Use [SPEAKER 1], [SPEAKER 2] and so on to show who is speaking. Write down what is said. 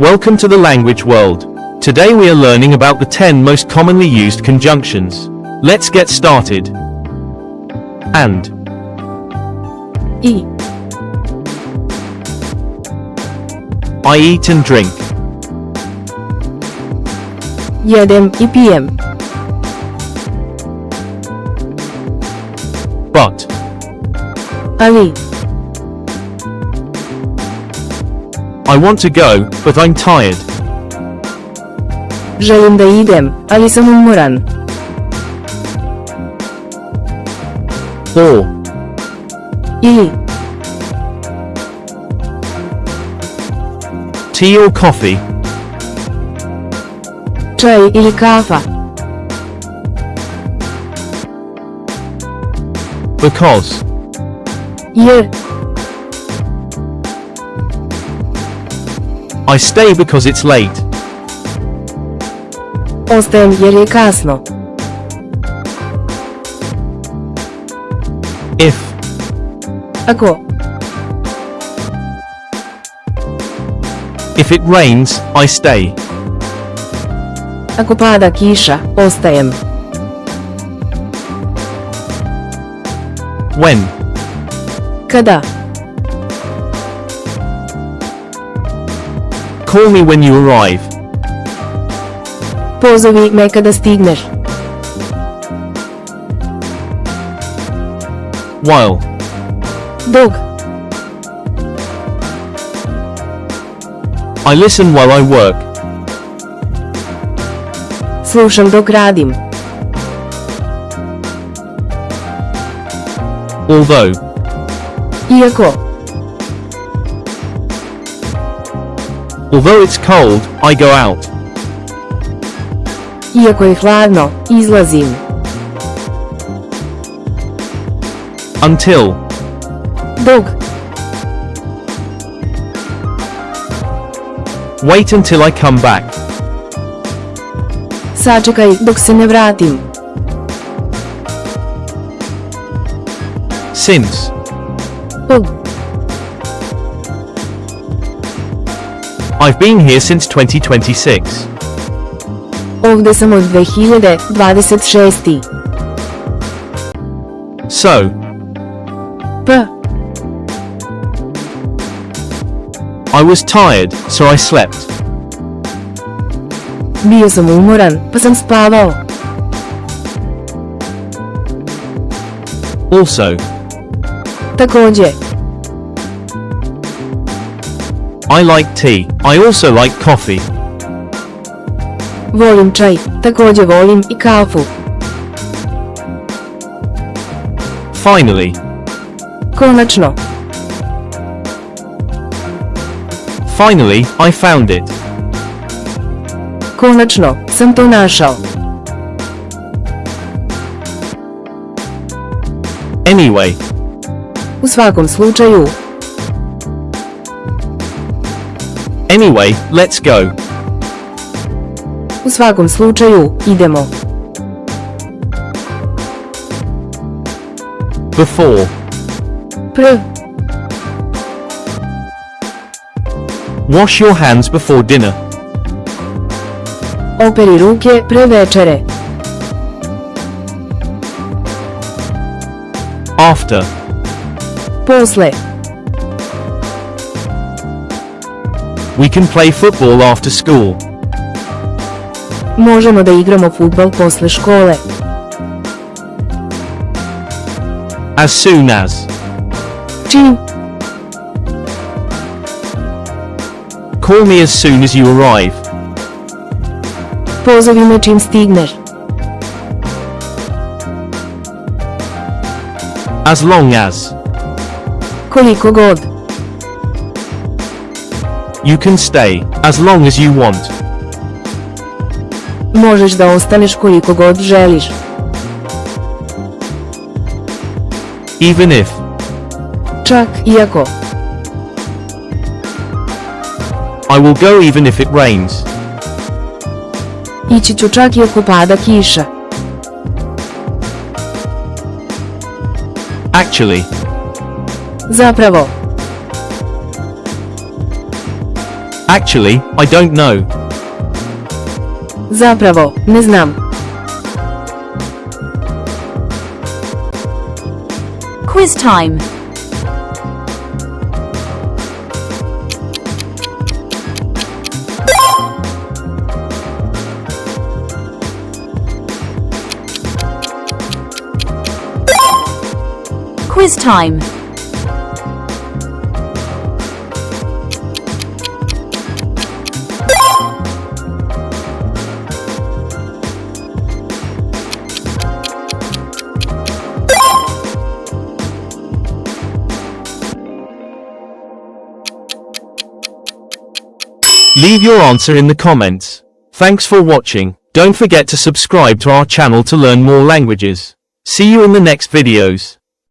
[SPEAKER 1] Welcome to the language world. Today we are learning about the 10 most commonly used conjunctions. Let's get started. And.
[SPEAKER 2] I.
[SPEAKER 1] I eat and drink.
[SPEAKER 2] Jedem I pijem.
[SPEAKER 1] But.
[SPEAKER 2] Ali.
[SPEAKER 1] I want to go, but I'm tired.
[SPEAKER 2] Želim da idem, ali sam umoran.
[SPEAKER 1] Or.
[SPEAKER 2] Ili.
[SPEAKER 1] Tea or coffee.
[SPEAKER 2] Čaj ili kafa.
[SPEAKER 1] Because.
[SPEAKER 2] Jer.
[SPEAKER 1] I stay because it's late.
[SPEAKER 2] Ostajem jer je kasno.
[SPEAKER 1] If.
[SPEAKER 2] Ako.
[SPEAKER 1] If it rains, I stay.
[SPEAKER 2] Ako pada kiša, ostajem.
[SPEAKER 1] When.
[SPEAKER 2] Kada.
[SPEAKER 1] Call me when you arrive.
[SPEAKER 2] Pozovi me kada stigneš.
[SPEAKER 1] While.
[SPEAKER 2] Dok.
[SPEAKER 1] I listen while I work.
[SPEAKER 2] Slušam dok radim.
[SPEAKER 1] Although.
[SPEAKER 2] Iako.
[SPEAKER 1] Although it's cold, I go out.
[SPEAKER 2] Iako je hladno, izlazim.
[SPEAKER 1] Until.
[SPEAKER 2] Dok.
[SPEAKER 1] Wait until I come back.
[SPEAKER 2] Sačekaj dok se ne vratim.
[SPEAKER 1] Since.
[SPEAKER 2] Od.
[SPEAKER 1] I've been here since 2026.
[SPEAKER 2] Ovde sam od 2026.
[SPEAKER 1] So.
[SPEAKER 2] P.
[SPEAKER 1] I was tired, so I slept.
[SPEAKER 2] Bio sam umoran, pa sam spavao.
[SPEAKER 1] Also.
[SPEAKER 2] Takođe.
[SPEAKER 1] I like tea. I also like coffee.
[SPEAKER 2] Volim čaj, takođe volim i kafu.
[SPEAKER 1] Finally.
[SPEAKER 2] Konačno.
[SPEAKER 1] Finally, I found it.
[SPEAKER 2] Konačno sam to našao.
[SPEAKER 1] Anyway.
[SPEAKER 2] U svakom slučaju.
[SPEAKER 1] Anyway, let's go.
[SPEAKER 2] U svakom slučaju, idemo.
[SPEAKER 1] Before.
[SPEAKER 2] Pr.
[SPEAKER 1] Wash your hands before dinner.
[SPEAKER 2] Operi ruke pre večere.
[SPEAKER 1] After.
[SPEAKER 2] Posle.
[SPEAKER 1] We can play football after school.
[SPEAKER 2] Možemo da igramo fudbal posle škole.
[SPEAKER 1] As soon as.
[SPEAKER 2] Čim.
[SPEAKER 1] Call me as soon as you arrive.
[SPEAKER 2] Pozovi me čim stigneš.
[SPEAKER 1] As long as.
[SPEAKER 2] Koliko god.
[SPEAKER 1] You can stay, as long as you want.
[SPEAKER 2] Možeš da ostaneš koliko god želiš.
[SPEAKER 1] Even if.
[SPEAKER 2] Čak iako.
[SPEAKER 1] I will go even if it rains.
[SPEAKER 2] Ići ću čak i ako pada kiša.
[SPEAKER 1] Actually.
[SPEAKER 2] Zapravo.
[SPEAKER 1] Actually, I don't know.
[SPEAKER 2] Zapravo, ne znam.
[SPEAKER 3] Quiz time. Quiz time.
[SPEAKER 1] Leave your answer in the comments. Thanks for watching. Don't forget to subscribe to our channel to learn more languages. See you in the next videos.